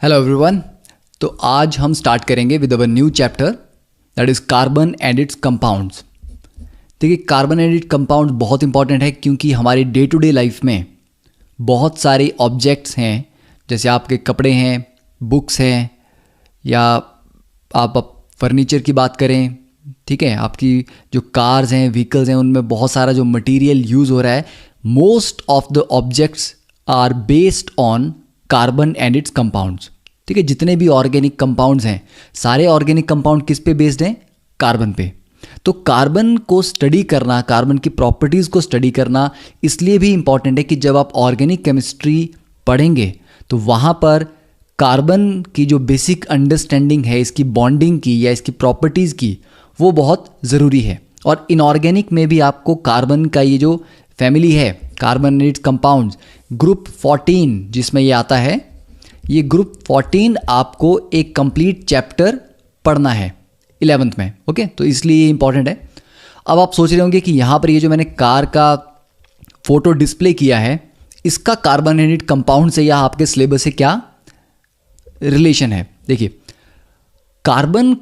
Hello everyone. तो आज हम स्टार्ट करेंगे with our new chapter that is carbon and its compounds. देखिए, कार्बन एंड इट्स कंपाउंड्स बहुत इंपॉर्टेंट है क्योंकि हमारी डे टू डे लाइफ में बहुत सारे ऑब्जेक्ट्स हैं, जैसे आपके कपड़े हैं, बुक्स हैं, या आप फर्नीचर की बात करें, ठीक है, आपकी जो कार्स हैं, व्हीकल्स हैं, उनमें बहुत सारा जो मटेरियल यूज़ हो रहा है। Most of the objects are based on carbon and its compounds. ठीक है, जितने भी ऑर्गेनिक कंपाउंड्स हैं, सारे ऑर्गेनिक कंपाउंड किस पे बेस्ड हैं? कार्बन पे। तो कार्बन को स्टडी करना, कार्बन की प्रॉपर्टीज़ को स्टडी करना इसलिए भी इम्पॉर्टेंट है कि जब आप ऑर्गेनिक केमिस्ट्री पढ़ेंगे तो वहाँ पर कार्बन की जो बेसिक अंडरस्टैंडिंग है, इसकी बॉन्डिंग की या इसकी प्रॉपर्टीज़ की, वो बहुत ज़रूरी है। और इनऑर्गेनिक में भी आपको कार्बन का ये जो फैमिली है, carbon and its compounds, group 14 जिसमें ये आता है, ये ग्रुप 14 आपको एक कंप्लीट चैप्टर पढ़ना है 11th में। ओके, तो इसलिए ये इंपॉर्टेंट है। अब आप सोच रहे होंगे कि यहाँ पर ये जो मैंने कार का फोटो डिस्प्ले किया है, इसका कार्बन एंड इट्स कंपाउंड से या आपके सिलेबस से क्या रिलेशन है। देखिए, कार्बन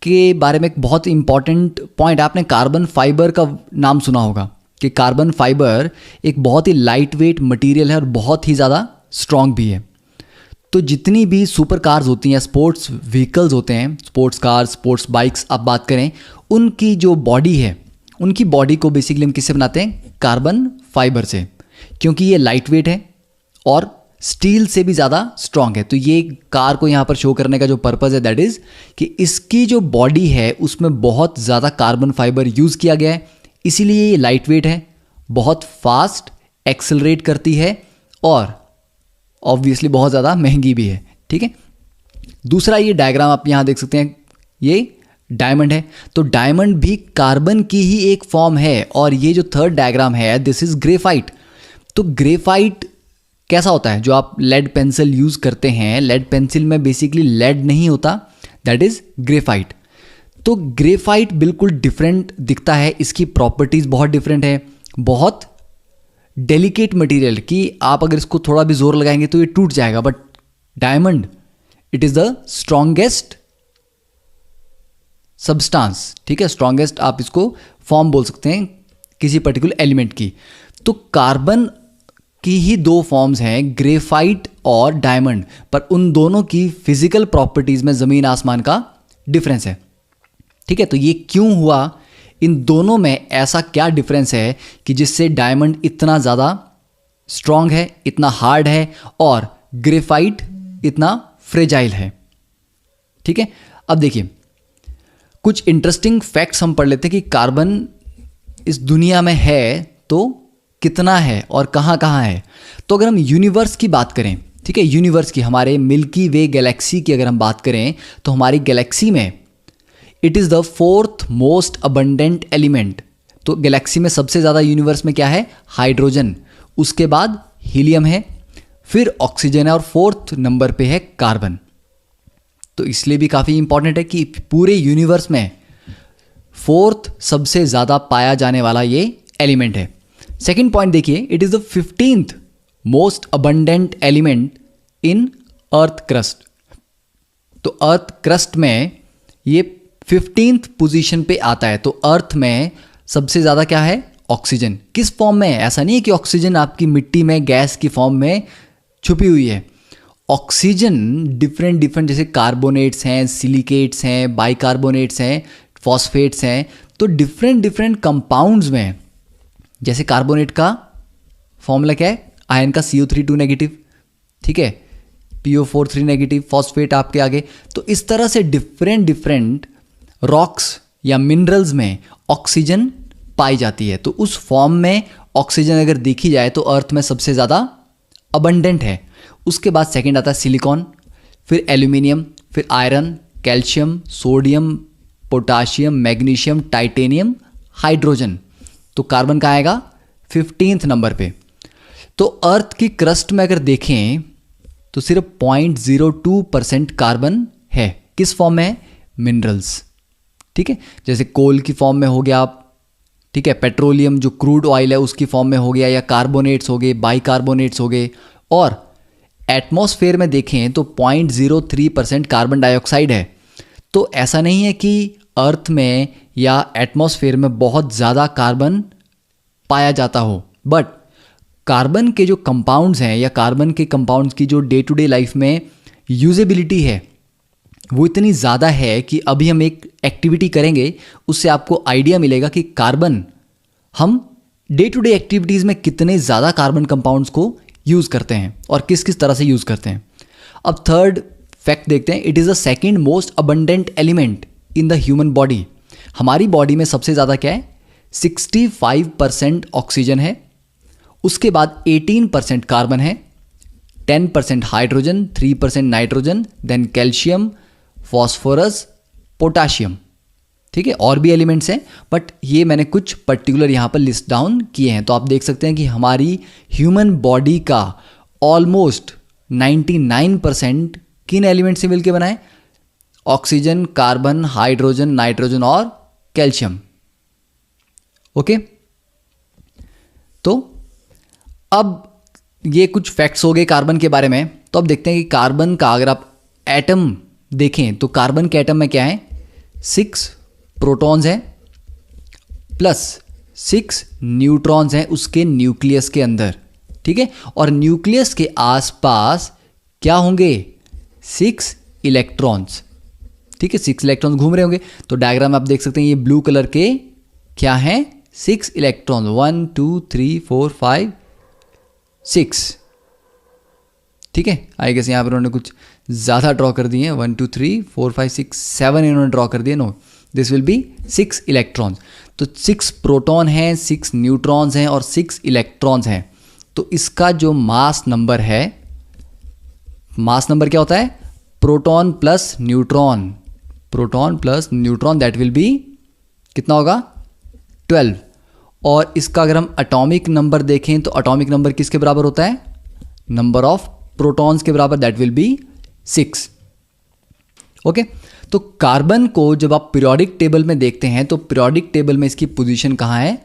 के बारे में एक बहुत इंपॉर्टेंट पॉइंट, आपने कार्बन फाइबर का नाम सुना होगा कि कार्बन फाइबर एक बहुत ही लाइट वेट मटीरियल है और बहुत ही ज़्यादा स्ट्रॉन्ग भी है। तो जितनी भी सुपर कार्स होती हैं, स्पोर्ट्स व्हीकल्स होते हैं, स्पोर्ट्स कार्स, स्पोर्ट्स बाइक्स आप बात करें, उनकी जो बॉडी है, उनकी बॉडी को बेसिकली हम किससे बनाते हैं? कार्बन फाइबर से, क्योंकि ये लाइट वेट है और स्टील से भी ज़्यादा स्ट्रॉन्ग है। तो ये कार को यहाँ पर शो करने का जो पर्पज़ है दैट इज़ कि इसकी जो बॉडी है उसमें बहुत ज़्यादा कार्बन फाइबर यूज़ किया गया है, इसीलिए ये लाइट वेट है, बहुत फास्ट एक्सेलरेट करती है और ऑब्वियसली बहुत ज़्यादा महंगी भी है। ठीक है, दूसरा ये डायग्राम आप यहाँ देख सकते हैं, ये डायमंड है। तो डायमंड भी कार्बन की ही एक फॉर्म है। और ये जो थर्ड डायग्राम है, दिस इज़ ग्रेफाइट। तो ग्रेफाइट कैसा होता है? जो आप लेड पेंसिल यूज़ करते हैं, लेड पेंसिल में बेसिकली लेड नहीं होता, दैट इज़ ग्रेफाइट। तो ग्रेफाइट बिल्कुल डिफरेंट दिखता है, इसकी प्रॉपर्टीज़ बहुत डिफरेंट है, बहुत डेलिकेट मटेरियल कि आप अगर इसको थोड़ा भी जोर लगाएंगे तो ये टूट जाएगा। But diamond, it is the strongest substance. ठीक है, स्ट्रॉन्गेस्ट आप इसको फॉर्म बोल सकते हैं किसी पर्टिकुलर एलिमेंट की। तो कार्बन की ही दो फॉर्म्स हैं, ग्रेफाइट और डायमंड, पर उन दोनों की फिजिकल प्रॉपर्टीज में ज़मीन आसमान का डिफरेंस है। ठीक है, तो ये क्यों हुआ? इन दोनों में ऐसा क्या डिफरेंस है कि जिससे डायमंड इतना ज़्यादा स्ट्रॉन्ग है, इतना हार्ड है, और ग्रेफाइट इतना फ्रेजाइल है? ठीक है, अब देखिए कुछ इंटरेस्टिंग फैक्ट्स हम पढ़ लेते हैं कि कार्बन इस दुनिया में है तो कितना है और कहाँ कहाँ है। तो अगर हम यूनिवर्स की बात करें, ठीक है, यूनिवर्स की, हमारे मिल्की वे गैलेक्सी की अगर हम बात करें, तो हमारी गैलेक्सी में it is the 4th most abundant element. तो गैलेक्सी में सबसे ज़्यादा यूनिवर्स में क्या है? हाइड्रोजन, उसके बाद हीलियम है, फिर ऑक्सीजन है, और 4th नंबर पे है कार्बन। तो इसलिए भी काफ़ी इंपॉर्टेंट है कि पूरे यूनिवर्स में 4th सबसे ज़्यादा पाया जाने वाला ये एलिमेंट है। सेकेंड पॉइंट देखिए, it is the 15th most abundant element in earth crust. तो अर्थ क्रस्ट में ये 15th पोजीशन पे आता है। तो अर्थ में सबसे ज़्यादा क्या है? ऑक्सीजन। किस फॉर्म में है? ऐसा नहीं है कि ऑक्सीजन आपकी मिट्टी में गैस की फॉर्म में छुपी हुई है। ऑक्सीजन डिफरेंट जैसे कार्बोनेट्स हैं, सिलिकेट्स हैं, बाइकार्बोनेट्स हैं, फॉस्फेट्स हैं, तो डिफरेंट कंपाउंड्स में, जैसे कार्बोनेट का फॉर्मूला क्या है? आयन का CO3 2 नेगेटिव, ठीक है, PO4 3 नेगेटिव, फॉस्फेट आपके आगे। तो इस तरह से डिफरेंट रॉक्स या मिनरल्स में ऑक्सीजन पाई जाती है। तो उस फॉर्म में ऑक्सीजन अगर देखी जाए तो अर्थ में सबसे ज़्यादा अबंडेंट है। उसके बाद सेकंड आता है सिलिकॉन, फिर एल्यूमिनियम, फिर iron, calcium, sodium, potassium, magnesium, titanium, hydrogen. तो कार्बन का आएगा 15th नंबर पे। तो अर्थ की क्रस्ट में अगर देखें तो सिर्फ 0.02% कार्बन है। किस फॉर्म में है? मिनरल्स। ठीक है, जैसे कोल की फॉर्म में हो गया आप, ठीक है, पेट्रोलियम जो क्रूड ऑयल है उसकी फॉर्म में हो गया, या कार्बोनेट्स हो गए, बाइकार्बोनेट्स हो गए, और एटमॉस्फेयर में देखें तो 0.03% कार्बन डाइऑक्साइड है। तो ऐसा नहीं है कि अर्थ में या एटमॉस्फेयर में बहुत ज़्यादा कार्बन पाया जाता हो, बट कार्बन के जो कंपाउंड्स हैं या कार्बन के कंपाउंड्स की जो डे टू डे लाइफ में यूजेबिलिटी है वो इतनी ज़्यादा है कि अभी हम एक एक्टिविटी करेंगे, उससे आपको आइडिया मिलेगा कि कार्बन हम डे टू डे एक्टिविटीज़ में कितने ज़्यादा कार्बन कंपाउंड्स को यूज़ करते हैं और किस किस तरह से यूज़ करते हैं। अब थर्ड फैक्ट देखते हैं। It is the second most abundant element in the human body. हमारी बॉडी में सबसे ज़्यादा क्या है, 65% ऑक्सीजन है, उसके बाद 18% कार्बन है, 10% hydrogen, 3% nitrogen, then calcium, phosphorus, potassium. ठीक है, और भी एलिमेंट्स हैं बट ये मैंने कुछ पर्टिकुलर यहाँ पर लिस्ट डाउन किए हैं। तो आप देख सकते हैं कि हमारी ह्यूमन बॉडी का ऑलमोस्ट 99% किन एलिमेंट से मिलकर बना है, ऑक्सीजन, कार्बन, हाइड्रोजन, नाइट्रोजन और कैल्शियम। ओके, तो अब ये कुछ फैक्ट्स हो गए कार्बन के बारे में। तो अब देखते हैं कि कार्बन का अगर आप एटम देखें तो कार्बन के एटम में क्या है, 6 प्रोटॉन्स हैं प्लस 6 न्यूट्रॉन्स हैं उसके न्यूक्लियस के अंदर। ठीक है, और न्यूक्लियस के आसपास क्या होंगे, 6 इलेक्ट्रॉन्स। ठीक है, 6 इलेक्ट्रॉन्स घूम रहे होंगे। तो डायग्राम आप देख सकते हैं, ये ब्लू कलर के क्या हैं, 6 इलेक्ट्रॉन, 1 2 3 4 5 6। ठीक है, आई गेस यहाँ पर उन्होंने कुछ ज़्यादा ड्रॉ कर दिए हैं, 1 2 3 4 5 6 7 इन्होंने ड्रॉ कर दिए। No, this will be 6 electrons. तो 6 प्रोटॉन हैं, 6 न्यूट्रॉन्स हैं और 6 इलेक्ट्रॉन्स हैं। तो इसका जो मास नंबर है, मास नंबर क्या होता है, proton plus neutron, proton plus neutron, that will be कितना होगा, 12। और इसका अगर हम एटॉमिक नंबर देखें तो एटॉमिक नंबर किसके बराबर होता है, नंबर ऑफ प्रोटॉन्स के बराबर, दैट विल बी 6। ओके, तो कार्बन को जब आप पीरियोडिक टेबल में देखते हैं तो पीरियोडिक टेबल में इसकी पोजीशन कहाँ है,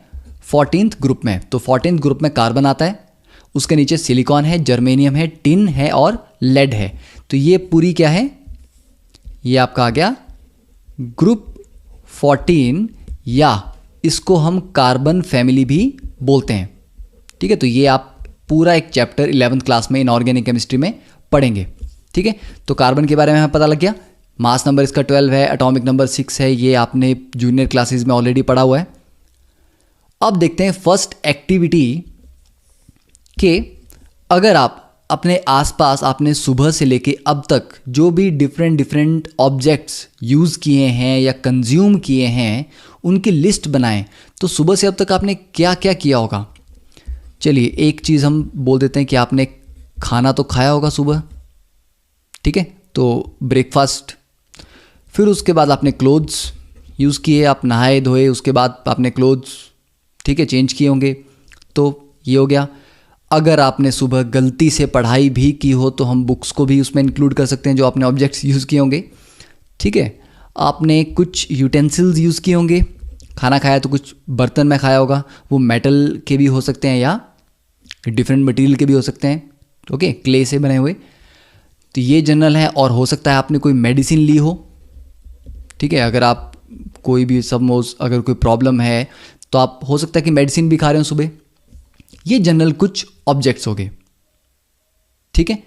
14th ग्रुप में। तो 14th ग्रुप में कार्बन आता है, उसके नीचे सिलिकॉन है, जर्मेनियम है, टिन है और लेड है। तो ये पूरी क्या है, ये आपका आ गया ग्रुप 14, या इसको हम कार्बन फैमिली भी बोलते हैं। ठीक है, तो ये आप पूरा एक चैप्टर 11th क्लास में इनऑर्गेनिक केमिस्ट्री में पढ़ेंगे। ठीक है, तो कार्बन के बारे में हमें पता लग गया, मास नंबर इसका 12 है, एटॉमिक नंबर 6 है, ये आपने जूनियर क्लासेस में ऑलरेडी पढ़ा हुआ है। अब देखते हैं फर्स्ट एक्टिविटी के, अगर आप अपने आसपास आपने सुबह से लेके अब तक जो भी डिफरेंट ऑब्जेक्ट्स यूज़ किए हैं या कंज्यूम किए हैं उनकी लिस्ट बनाएं। तो सुबह से अब तक आपने क्या क्या किया होगा। चलिए एक चीज़ हम बोल देते हैं कि आपने खाना तो खाया होगा सुबह। ठीक है, तो ब्रेकफास्ट, फिर उसके बाद आपने क्लोथ्स यूज़ किए, आप नहाए धोए, उसके बाद आपने क्लोथ्स ठीक है चेंज किए होंगे, तो ये हो गया। अगर आपने सुबह गलती से पढ़ाई भी की हो तो हम बुक्स को भी उसमें इंक्लूड कर सकते हैं जो आपने ऑब्जेक्ट्स यूज़ किए होंगे। ठीक है, आपने कुछ यूटेंसिल्स यूज़ किए होंगे, खाना खाया तो कुछ बर्तन में खाया होगा, वो मेटल के भी हो सकते हैं या डिफरेंट मटेरियल के भी हो सकते हैं। ओके, क्ले से बने हुए। तो ये जनरल है। और हो सकता है आपने कोई मेडिसिन ली हो। ठीक है, अगर आप कोई भी सपोज अगर कोई प्रॉब्लम है तो आप हो सकता है कि मेडिसिन भी खा रहे हो सुबह। ये जनरल कुछ ऑब्जेक्ट्स हो गए। ठीक है,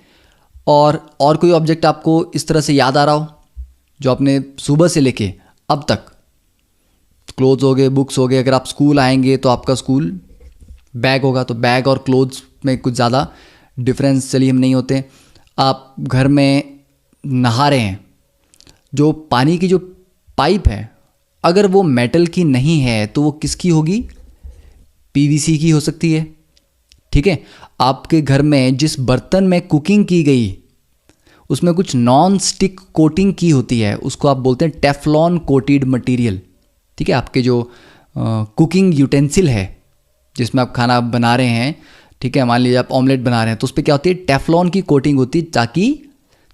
और कोई ऑब्जेक्ट आपको इस तरह से याद आ रहा हो जो आपने सुबह से लेके अब तक, क्लोथ्स हो गए, बुक्स हो गए। अगर आप स्कूल आएंगे तो आपका स्कूल बैग होगा, तो बैग और क्लोथ्स में कुछ ज़्यादा डिफरेंस चलिए हम नहीं होते। आप घर में नहा रहे हैं, जो पानी की जो पाइप है अगर वो मेटल की नहीं है तो वो किसकी होगी, पीवीसी की हो सकती है। ठीक है, आपके घर में जिस बर्तन में कुकिंग की गई उसमें कुछ नॉन स्टिक कोटिंग की होती है, उसको आप बोलते हैं टेफ्लॉन कोटेड मटेरियल। ठीक है, आपके जो कुकिंग यूटेंसिल है जिसमें आप खाना बना रहे हैं, ठीक है, मान लीजिए आप ऑमलेट बना रहे हैं तो उस पर क्या होती है, टेफ्लॉन की कोटिंग होती है ताकि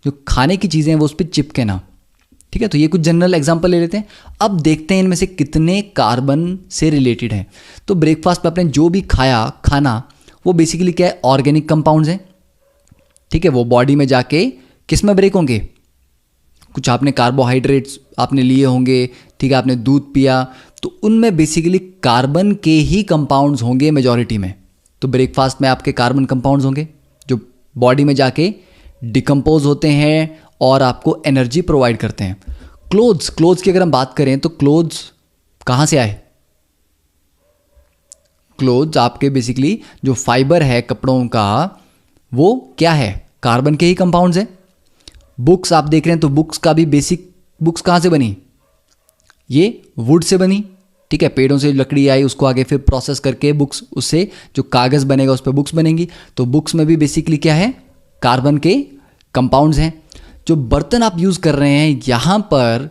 जो खाने की चीज़ें हैं वो उस पर चिपके ना। ठीक है, तो ये कुछ जनरल एग्जांपल ले लेते हैं। अब देखते हैं इनमें से कितने कार्बन से रिलेटेड हैं। तो ब्रेकफास्ट में आपने जो भी खाया खाना वो बेसिकली क्या है, ऑर्गेनिक कंपाउंड्स हैं। ठीक है, वो बॉडी में जाके किस में ब्रेक होंगे? कुछ आपने कार्बोहाइड्रेट्स आपने लिए होंगे, ठीक है, आपने दूध पिया, तो उनमें बेसिकली कार्बन के ही कंपाउंड्स होंगे मेजॉरिटी में। तो ब्रेकफास्ट में आपके कार्बन कंपाउंड्स होंगे जो बॉडी में जाके डिकम्पोज होते हैं और आपको एनर्जी प्रोवाइड करते हैं। क्लोथ्स की अगर हम बात करें तो क्लोथ्स कहाँ से आए? क्लोथ्स आपके बेसिकली जो फाइबर है कपड़ों का वो क्या है? कार्बन के ही कंपाउंड्स हैं। बुक्स आप देख रहे हैं तो बुक्स का भी बेसिक बुक्स कहाँ से बनी? ये वुड से बनी, ठीक है, पेड़ों से लकड़ी आई, उसको आगे फिर प्रोसेस करके बुक्स, उससे जो कागज़ बनेगा उस पर बुक्स बनेंगी। तो बुक्स में भी बेसिकली क्या है? कार्बन के कंपाउंड्स हैं। जो बर्तन आप यूज़ कर रहे हैं यहाँ पर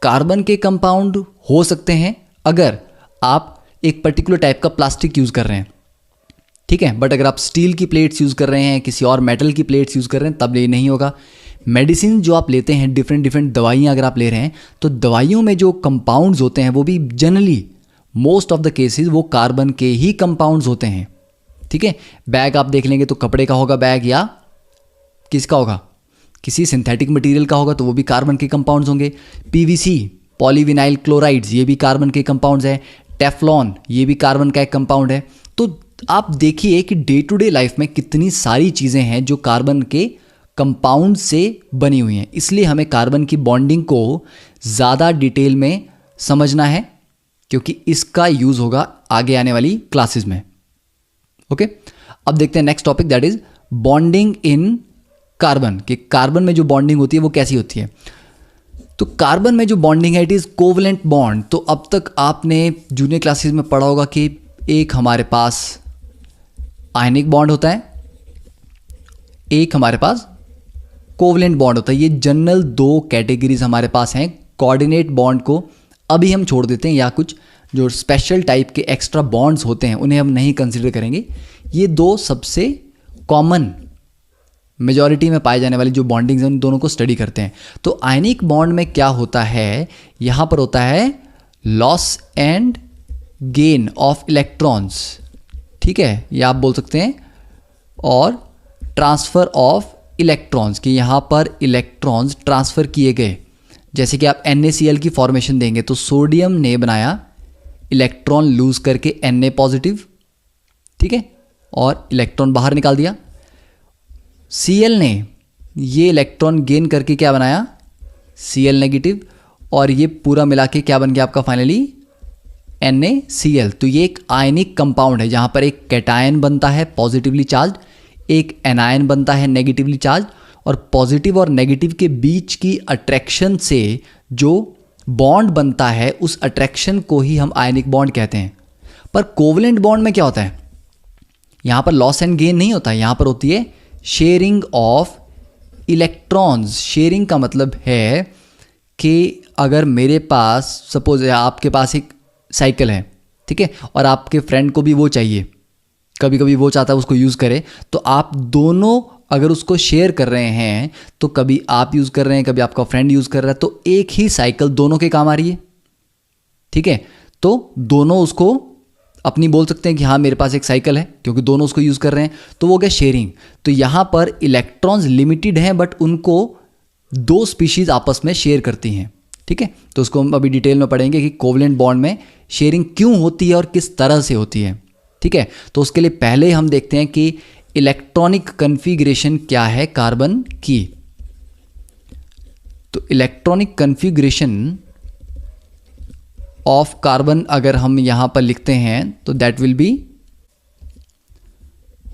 कार्बन के कंपाउंड हो सकते हैं अगर आप एक पर्टिकुलर टाइप का प्लास्टिक यूज़ कर रहे हैं, ठीक है, बट अगर आप स्टील की प्लेट्स यूज़ कर रहे हैं, किसी और मेटल की प्लेट्स यूज़ कर रहे हैं, तब ये नहीं होगा। मेडिसिन जो आप लेते हैं, डिफरेंट दवाइयाँ अगर आप ले रहे हैं, तो दवाइयों में जो कंपाउंड्स होते हैं वो भी generally most of the cases वो कार्बन के ही कंपाउंड्स होते हैं, ठीक है। बैग आप देख लेंगे तो कपड़े का होगा बैग, या किसका होगा? किसी सिंथेटिक मटेरियल का होगा, तो वो भी कार्बन के कंपाउंड्स होंगे। पीवीसी, पॉलीविनाइल क्लोराइड्स, ये भी कार्बन के कंपाउंड्स हैं। टेफ्लॉन, ये भी कार्बन का एक कंपाउंड है। तो आप देखिए कि डे टू डे लाइफ में कितनी सारी चीज़ें हैं जो कार्बन के कंपाउंड से बनी हुई हैं। इसलिए हमें कार्बन की बॉन्डिंग को ज़्यादा डिटेल में समझना है, क्योंकि इसका यूज़ होगा आगे आने वाली क्लासेस में। ओके, अब देखते हैं next topic, that is bonding in carbon. कि कार्बन में जो बॉन्डिंग होती है वो कैसी होती है? तो कार्बन में जो बॉन्डिंग है इट इज़ कोवलेंट बॉन्ड। तो अब तक आपने जूनियर क्लासेस में पढ़ा होगा कि एक हमारे पास आयनिक बॉन्ड होता है, एक हमारे पास कोवलेंट बॉन्ड होता है। ये जनरल दो कैटेगरीज हमारे पास हैं। कोऑर्डिनेट बॉन्ड को अभी हम छोड़ देते हैं, या कुछ जो स्पेशल टाइप के एक्स्ट्रा बॉन्ड्स होते हैं उन्हें हम नहीं कंसिडर करेंगे। ये दो सबसे कॉमन मेजॉरिटी में पाए जाने वाली जो बॉन्डिंग्स हैं उन दोनों को स्टडी करते हैं। तो आयनिक बॉन्ड में क्या होता है? यहाँ पर होता है loss and gain of electrons, ठीक है, या आप बोल सकते हैं, और ट्रांसफ़र ऑफ इलेक्ट्रॉन्स, कि यहाँ पर इलेक्ट्रॉन्स ट्रांसफ़र किए गए। जैसे कि आप NaCl की फॉर्मेशन देंगे तो सोडियम ने बनाया इलेक्ट्रॉन लूज करके Na पॉजिटिव, ठीक है, और इलेक्ट्रॉन बाहर निकाल दिया। Cl ने ये इलेक्ट्रॉन गेन करके क्या बनाया? Cl नेगेटिव, और ये पूरा मिला के क्या बन गया आपका फाइनली? NaCl। तो ये एक आयनिक कंपाउंड है जहाँ पर एक कैटायन बनता है पॉजिटिवली चार्ज, एक एनायन बनता है नेगेटिवली चार्ज, और पॉजिटिव और नेगेटिव के बीच की अट्रैक्शन से जो बॉन्ड बनता है उस अट्रैक्शन को ही हम आयनिक बॉन्ड कहते हैं। पर कोवलेंट बॉन्ड में क्या होता है? यहाँ पर लॉस एंड गेन नहीं होता, यहाँ पर होती है शेयरिंग ऑफ इलेक्ट्रॉन्स। शेयरिंग का मतलब है कि अगर मेरे पास सपोज आपके पास एक साइकिल है, ठीक है, और आपके फ्रेंड को भी वो चाहिए, कभी कभी वो चाहता है उसको यूज़ करे, तो आप दोनों अगर उसको शेयर कर रहे हैं, तो कभी आप यूज़ कर रहे हैं, कभी आपका फ्रेंड यूज़ कर रहा है, तो एक ही साइकिल दोनों के काम आ रही है, ठीक है। तो दोनों उसको अपनी बोल सकते हैं कि हाँ मेरे पास एक साइकिल है, क्योंकि दोनों उसको यूज़ कर रहे हैं, तो वो क्या शेयरिंग। तो यहाँ पर इलेक्ट्रॉन्स लिमिटेड हैं, बट उनको दो स्पीशीज़ आपस में शेयर करती हैं, ठीक है। तो उसको हम अभी डिटेल में पढ़ेंगे कि कोवलेंट बॉन्ड में शेयरिंग क्यों होती है और किस तरह से होती है, ठीक है। तो उसके लिए पहले हम देखते हैं कि इलेक्ट्रॉनिक कन्फिग्रेशन क्या है कार्बन की। तो इलेक्ट्रॉनिक कन्फिग्रेशन ऑफ कार्बन अगर हम यहां पर लिखते हैं तो that will be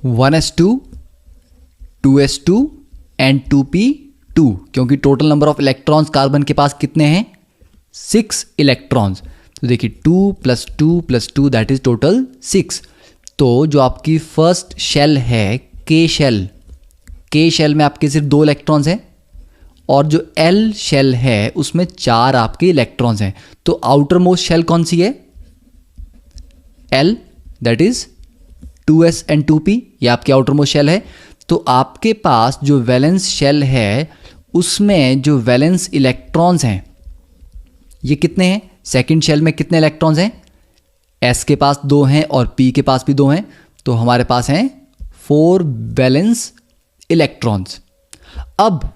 1s2 2s2 and 2p2, क्योंकि total number of electrons carbon के पास कितने हैं? 6 इलेक्ट्रॉन्स। तो देखिए 2 + 2 + 2 दैट इज टोटल 6। तो जो आपकी फर्स्ट शेल है के शेल में आपके सिर्फ 2 इलेक्ट्रॉन्स हैं, और जो एल शेल है उसमें 4 आपके इलेक्ट्रॉन्स हैं। तो आउटर मोस्ट शेल कौन सी है? L, that is 2s and 2p, ये आपकी आउटर मोस्ट शेल है। तो आपके पास जो वैलेंस शेल है उसमें जो वैलेंस इलेक्ट्रॉन्स हैं ये कितने हैं? सेकंड शेल में कितने इलेक्ट्रॉन्स हैं? s के पास 2 हैं और p के पास भी 2 हैं, तो हमारे पास हैं 4 वैलेंस इलेक्ट्रॉन्स। अब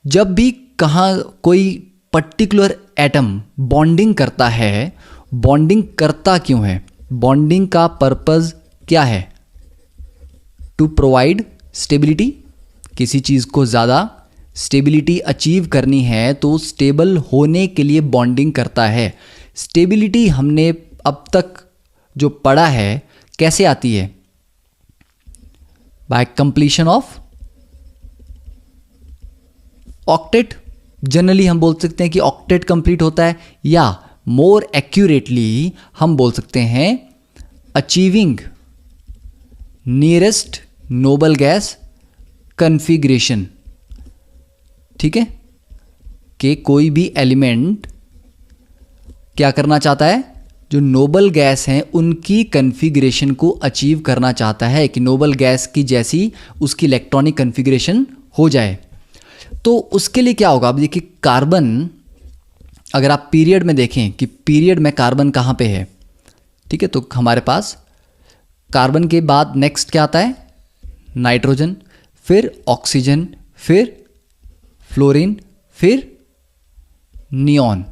जब भी कहाँ कोई पर्टिकुलर एटम बॉन्डिंग करता है, बॉन्डिंग करता क्यों है? बॉन्डिंग का पर्पस क्या है? To provide stability. किसी चीज़ को ज़्यादा स्टेबिलिटी अचीव करनी है तो स्टेबल होने के लिए बॉन्डिंग करता है। स्टेबिलिटी हमने अब तक जो पढ़ा है कैसे आती है? By completion of octet. Generally हम बोल सकते हैं कि ऑक्टेट कंप्लीट होता है, या मोर एक्यूरेटली हम बोल सकते हैं achieving nearest noble gas configuration. ठीक है, कि कोई भी एलिमेंट क्या करना चाहता है? जो नोबल गैस हैं उनकी कन्फिग्रेशन को अचीव करना चाहता है, कि नोबल गैस की जैसी उसकी इलेक्ट्रॉनिक कन्फिग्रेशन हो जाए। तो उसके लिए क्या होगा? अब देखिए, कार्बन, अगर आप पीरियड में देखें कि पीरियड में कार्बन कहाँ पे है, ठीक है, तो हमारे पास कार्बन के बाद नेक्स्ट क्या आता है? नाइट्रोजन, फिर ऑक्सीजन, फिर फ्लोरीन, फिर नियॉन।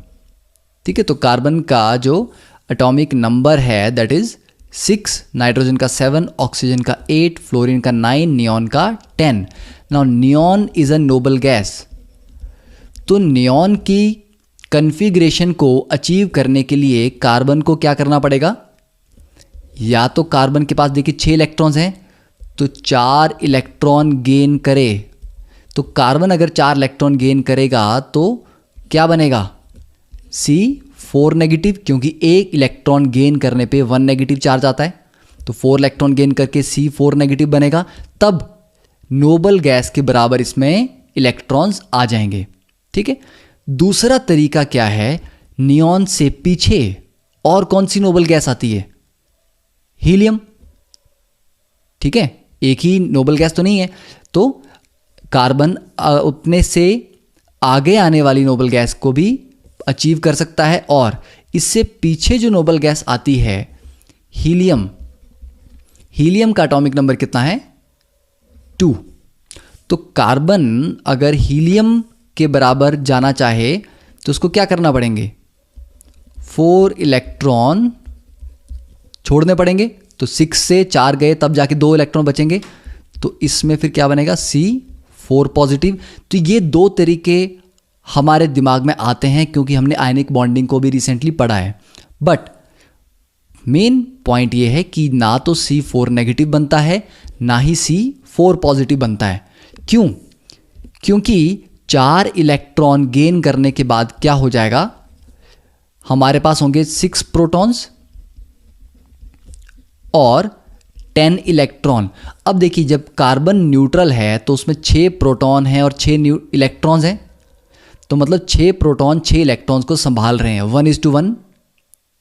ठीक है, तो कार्बन का जो एटॉमिक नंबर है दैट इज 6, नाइट्रोजन का 7, ऑक्सीजन का 8, फ्लोरीन का 9, नियॉन का 10। Now neon is a noble gas. तो नियॉन की कन्फिग्रेशन को अचीव करने के लिए कार्बन को क्या करना पड़ेगा? या तो कार्बन के पास देखिए 6 इलेक्ट्रॉन्स हैं तो 4 इलेक्ट्रॉन गेन करे। तो कार्बन अगर 4 इलेक्ट्रॉन गेन करेगा तो क्या बनेगा? C4 नेगेटिव, क्योंकि एक इलेक्ट्रॉन गेन करने पे 1 नेगेटिव चार्ज आता है, तो 4 इलेक्ट्रॉन गेन करके C4 नेगेटिव बनेगा। तब नोबल गैस के बराबर इसमें इलेक्ट्रॉन्स आ जाएंगे। ठीक है, दूसरा तरीका क्या है? नियॉन से पीछे और कौन सी नोबल गैस आती है? हीलियम। ठीक है, एक ही नोबल गैस तो नहीं है, तो कार्बन अपने से आगे आने वाली नोबल गैस को भी अचीव कर सकता है। और इससे पीछे जो नोबल गैस आती है हीलियम, हीलियम का एटॉमिक नंबर कितना है? 2। तो कार्बन अगर हीलियम के बराबर जाना चाहे तो उसको क्या करना पड़ेंगे? 4 इलेक्ट्रॉन छोड़ने पड़ेंगे। तो 6 से 4 गए, तब जाके 2 इलेक्ट्रॉन बचेंगे, तो इसमें फिर क्या बनेगा? C4 positive. तो ये 2 तरीके हमारे दिमाग में आते हैं क्योंकि हमने आयनिक बॉन्डिंग को भी रिसेंटली पढ़ा है। बट मेन पॉइंट ये है कि ना तो C4 नेगेटिव बनता है ना ही C4 पॉजिटिव बनता है। क्यों? क्योंकि 4 इलेक्ट्रॉन गेन करने के बाद क्या हो जाएगा? हमारे पास होंगे 6 प्रोटॉन्स और 10 इलेक्ट्रॉन। अब देखिए, जब कार्बन न्यूट्रल है तो उसमें 6 प्रोटॉन हैं और 6 इलेक्ट्रॉन्स हैं, तो मतलब 6 प्रोटॉन 6 इलेक्ट्रॉन्स को संभाल रहे हैं। 1:1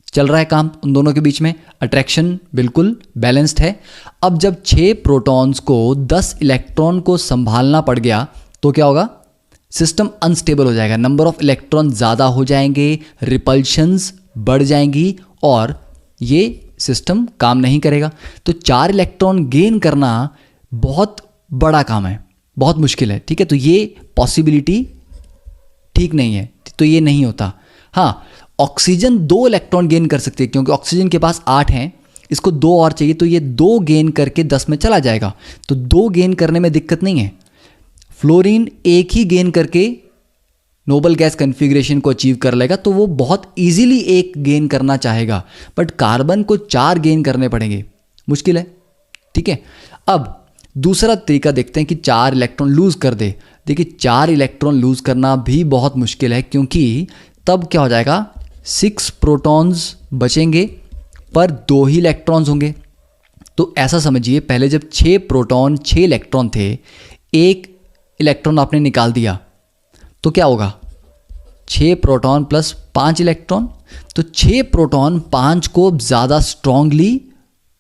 चल रहा है काम उन दोनों के बीच में। अट्रैक्शन बिल्कुल बैलेंस्ड है। अब जब 6 प्रोटॉन्स को 10 इलेक्ट्रॉन को संभालना पड़ गया तो क्या होगा? सिस्टम अनस्टेबल हो जाएगा, नंबर ऑफ इलेक्ट्रॉन ज़्यादा हो जाएंगे, रिपल्शंस बढ़ जाएंगी और ये सिस्टम काम नहीं करेगा। तो 4 इलेक्ट्रॉन गेन करना बहुत बड़ा काम है, बहुत मुश्किल है। ठीक है, तो ये पॉसिबिलिटी ठीक नहीं है, तो ये नहीं होता। हाँ, ऑक्सीजन 2 इलेक्ट्रॉन गेन कर सकती है क्योंकि ऑक्सीजन के पास 8 हैं, इसको 2 और चाहिए, तो ये 2 गेन करके 10 में चला जाएगा। तो 2 गेन करने में दिक्कत नहीं है। फ्लोरीन एक ही गेन करके नोबल गैस कन्फिग्रेशन को अचीव कर लेगा, तो वो बहुत इजीली एक गेन करना चाहेगा। बट कार्बन को 4 गेन करने पड़ेंगे, मुश्किल है। ठीक है, अब दूसरा तरीका देखते हैं कि 4 इलेक्ट्रॉन लूज कर दे। देखिए, 4 इलेक्ट्रॉन लूज करना भी बहुत मुश्किल है क्योंकि तब क्या हो जाएगा? 6 प्रोटॉन्स बचेंगे पर 2 ही इलेक्ट्रॉन्स होंगे। तो ऐसा समझिए, पहले जब 6 प्रोटॉन 6 इलेक्ट्रॉन थे, 1 इलेक्ट्रॉन आपने निकाल दिया तो क्या होगा? 6 प्रोटॉन प्लस 5 इलेक्ट्रॉन। तो 6 प्रोटॉन 5 को ज़्यादा स्ट्रांगली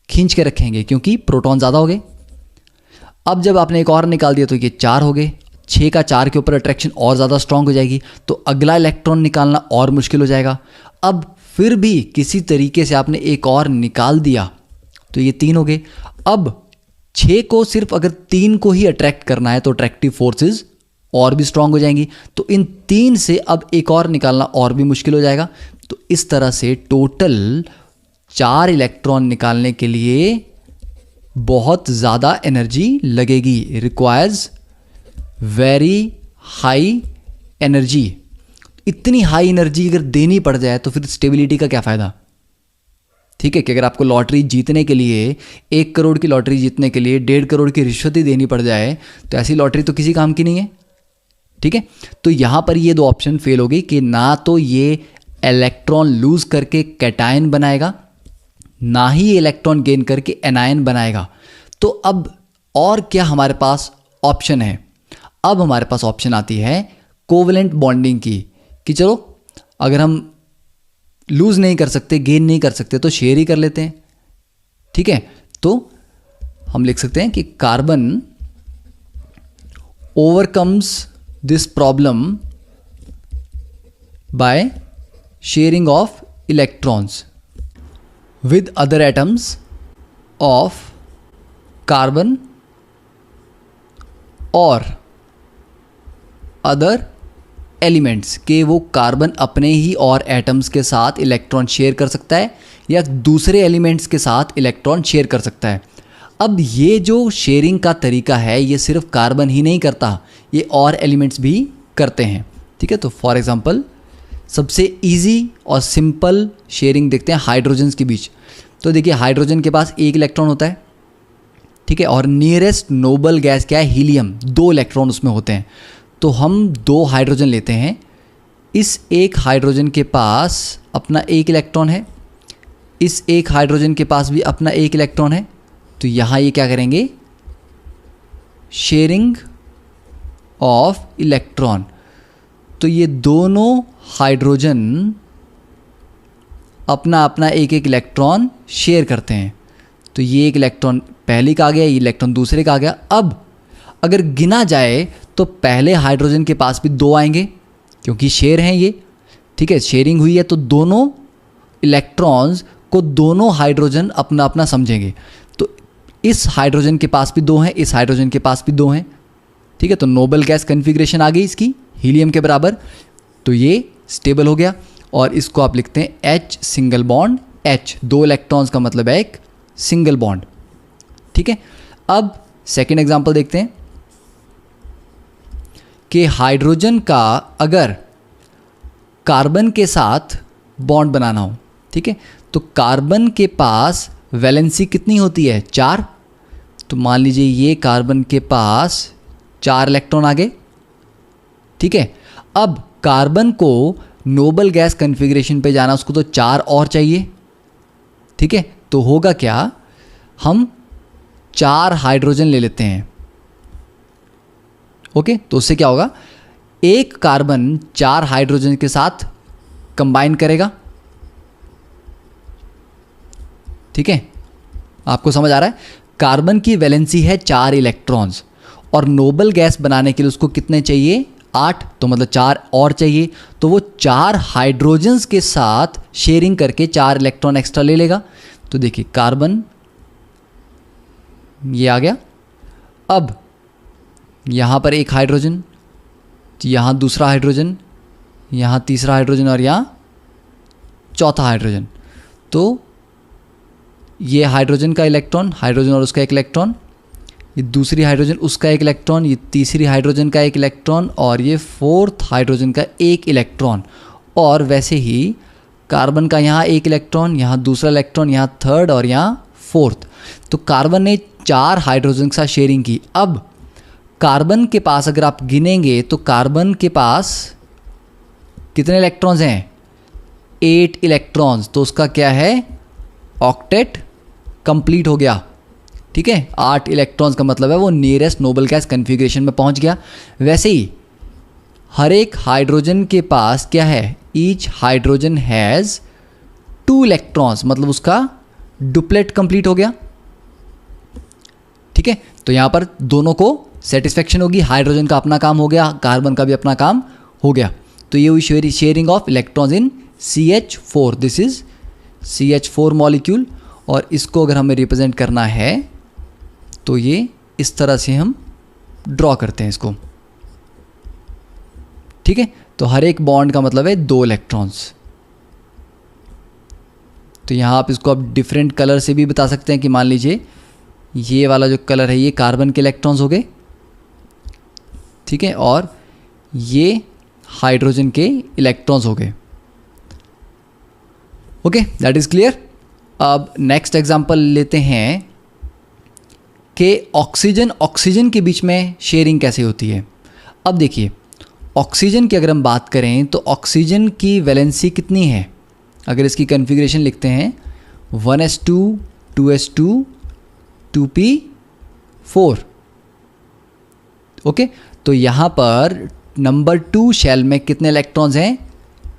खींच के रखेंगे क्योंकि प्रोटॉन ज़्यादा हो गए। अब जब आपने एक और निकाल दिया तो ये 4 हो गए। 6 का 4 के ऊपर अट्रैक्शन और ज़्यादा स्ट्रांग हो जाएगी, तो अगला इलेक्ट्रॉन निकालना और मुश्किल हो जाएगा। अब फिर भी किसी तरीके से आपने एक और निकाल दिया तो ये 3 हो गए। अब 6 को सिर्फ अगर 3 को ही अट्रैक्ट करना है तो अट्रैक्टिव फोर्सेस और भी स्ट्रांग हो जाएंगी। तो इन 3 से अब एक और निकालना और भी मुश्किल हो जाएगा। तो इस तरह से टोटल 4 इलेक्ट्रॉन निकालने के लिए बहुत ज़्यादा एनर्जी लगेगी, रिक्वायर्स वेरी हाई एनर्जी। इतनी हाई एनर्जी अगर देनी पड़ जाए तो फिर स्टेबिलिटी का क्या फ़ायदा। ठीक है कि अगर आपको लॉटरी जीतने के लिए 1 करोड़ की लॉटरी जीतने के लिए 1.5 करोड़ की रिश्वत ही देनी पड़ जाए तो ऐसी लॉटरी तो किसी काम की नहीं है। ठीक है, तो यहाँ पर ये 2 ऑप्शन फेल हो गई कि ना तो ये इलेक्ट्रॉन लूज करके कैटायन बनाएगा, ना ही ये इलेक्ट्रॉन गेन करके एनायन बनाएगा। तो अब और क्या हमारे पास ऑप्शन है। अब हमारे पास ऑप्शन आती है कोवलेंट बॉन्डिंग की, कि चलो अगर हम लूज नहीं कर सकते, गेन नहीं कर सकते तो शेयर ही कर लेते हैं। ठीक है, तो हम लिख सकते हैं कि carbon overcomes this problem by sharing of electrons with other atoms of carbon और other elements के वो कार्बन अपने ही और एटम्स के साथ इलेक्ट्रॉन शेयर कर सकता है या दूसरे एलिमेंट्स के साथ इलेक्ट्रॉन शेयर कर सकता है। अब ये जो शेयरिंग का तरीका है ये सिर्फ कार्बन ही नहीं करता, ये और एलिमेंट्स भी करते हैं। ठीक है, तो फॉर एग्जांपल सबसे इजी और सिंपल शेयरिंग देखते हैं हाइड्रोजन्स के बीच। तो देखिए हाइड्रोजन के पास 1 इलेक्ट्रॉन होता है। ठीक है, और नियरेस्ट नोबल गैस क्या है, हीलियम, 2 इलेक्ट्रॉन उसमें होते हैं। तो हम 2 हाइड्रोजन लेते हैं, इस एक हाइड्रोजन के पास अपना 1 इलेक्ट्रॉन है, इस एक हाइड्रोजन के पास भी अपना 1 इलेक्ट्रॉन है। तो यहाँ ये क्या करेंगे, शेयरिंग ऑफ इलेक्ट्रॉन। तो ये दोनों हाइड्रोजन अपना अपना 1-1 इलेक्ट्रॉन शेयर करते हैं। तो ये 1 इलेक्ट्रॉन पहले का आ गया, ये इलेक्ट्रॉन दूसरे का आ गया। अब अगर गिना जाए तो पहले हाइड्रोजन के पास भी 2 आएंगे क्योंकि शेयर हैं ये। ठीक है, शेयरिंग हुई है तो दोनों इलेक्ट्रॉन्स को दोनों हाइड्रोजन अपना अपना समझेंगे। तो इस हाइड्रोजन के पास भी 2 हैं, इस हाइड्रोजन के पास भी 2 हैं। ठीक है, तो नोबल गैस कन्फिग्रेशन आ गई इसकी हीलियम के बराबर। तो ये स्टेबल हो गया और इसको आप लिखते हैं H single bond H, 2 electrons का मतलब है एक सिंगल बॉन्ड। ठीक है, अब सेकेंड एग्जांपल देखते हैं कि हाइड्रोजन का अगर कार्बन के साथ बॉन्ड बनाना हो। ठीक है, तो कार्बन के पास वैलेंसी कितनी होती है, 4। तो मान लीजिए ये कार्बन के पास 4 इलेक्ट्रॉन आ गए। ठीक है, अब कार्बन को नोबल गैस कन्फिग्रेशन पे जाना, उसको तो 4 और चाहिए। ठीक है, तो होगा क्या, हम 4 हाइड्रोजन ले लेते हैं। ओके, तो उससे क्या होगा, एक कार्बन 4 हाइड्रोजन के साथ कंबाइन करेगा। ठीक है, आपको समझ आ रहा है, कार्बन की वैलेंसी है 4 इलेक्ट्रॉन्स और नोबल गैस बनाने के लिए उसको कितने चाहिए, 8। तो मतलब 4 और चाहिए। तो वो 4 हाइड्रोजन्स के साथ शेयरिंग करके 4 इलेक्ट्रॉन एक्स्ट्रा ले लेगा। तो देखिए कार्बन ये आ गया। अब यहाँ पर 1 हाइड्रोजन, यहाँ दूसरा हाइड्रोजन, यहाँ तीसरा हाइड्रोजन और यहाँ चौथा हाइड्रोजन। तो ये हाइड्रोजन का इलेक्ट्रॉन, हाइड्रोजन और उसका 1 इलेक्ट्रॉन, ये दूसरी हाइड्रोजन उसका 1 इलेक्ट्रॉन, ये तीसरी हाइड्रोजन का 1 इलेक्ट्रॉन और ये 4th हाइड्रोजन का 1 इलेक्ट्रॉन। और वैसे ही कार्बन का यहाँ 1 इलेक्ट्रॉन, यहाँ दूसरा इलेक्ट्रॉन, यहाँ 3rd और यहाँ 4th। तो कार्बन ने 4 हाइड्रोजन के साथ शेयरिंग की। अब कार्बन के पास अगर आप गिनेंगे तो कार्बन के पास कितने इलेक्ट्रॉन्स हैं, 8 इलेक्ट्रॉन्स। तो उसका क्या है, ऑक्टेट कंप्लीट हो गया। ठीक है, 8 इलेक्ट्रॉन्स का मतलब है वो नियरेस्ट नोबल गैस कन्फिग्रेशन में पहुंच गया। वैसे ही हर एक हाइड्रोजन के पास क्या है, ईच हाइड्रोजन हैज़ 2 इलेक्ट्रॉन्स, मतलब उसका डुप्लेट कंप्लीट हो गया। ठीक है, तो यहाँ पर दोनों को सेटिस्फेक्शन होगी, हाइड्रोजन का अपना काम हो गया, कार्बन का भी अपना काम हो गया। तो ये हुई sharing of electrons in CH4। This is CH4 molecule. और इसको अगर हमें रिप्रेजेंट करना है तो ये इस तरह से हम ड्रॉ करते हैं इसको, ठीक है। तो हर एक बॉन्ड का मतलब है 2 इलेक्ट्रॉन्स। तो यहाँ आप इसको अब डिफरेंट कलर से भी बता सकते हैं कि मान लीजिए ये वाला जो कलर है ये कार्बन के इलेक्ट्रॉन्स हो गए, ठीक है, और ये हाइड्रोजन के इलेक्ट्रॉन्स हो गए। Okay, that is clear. अब नेक्स्ट एग्जांपल लेते हैं कि ऑक्सीजन के बीच में शेयरिंग कैसे होती है। अब देखिए, ऑक्सीजन की अगर हम बात करें तो ऑक्सीजन की वैलेंसी कितनी है, अगर इसकी कन्फिग्रेशन लिखते हैं 1s2 2s2 2p4। ओके, तो यहाँ पर नंबर 2 शेल में कितने इलेक्ट्रॉन्स हैं,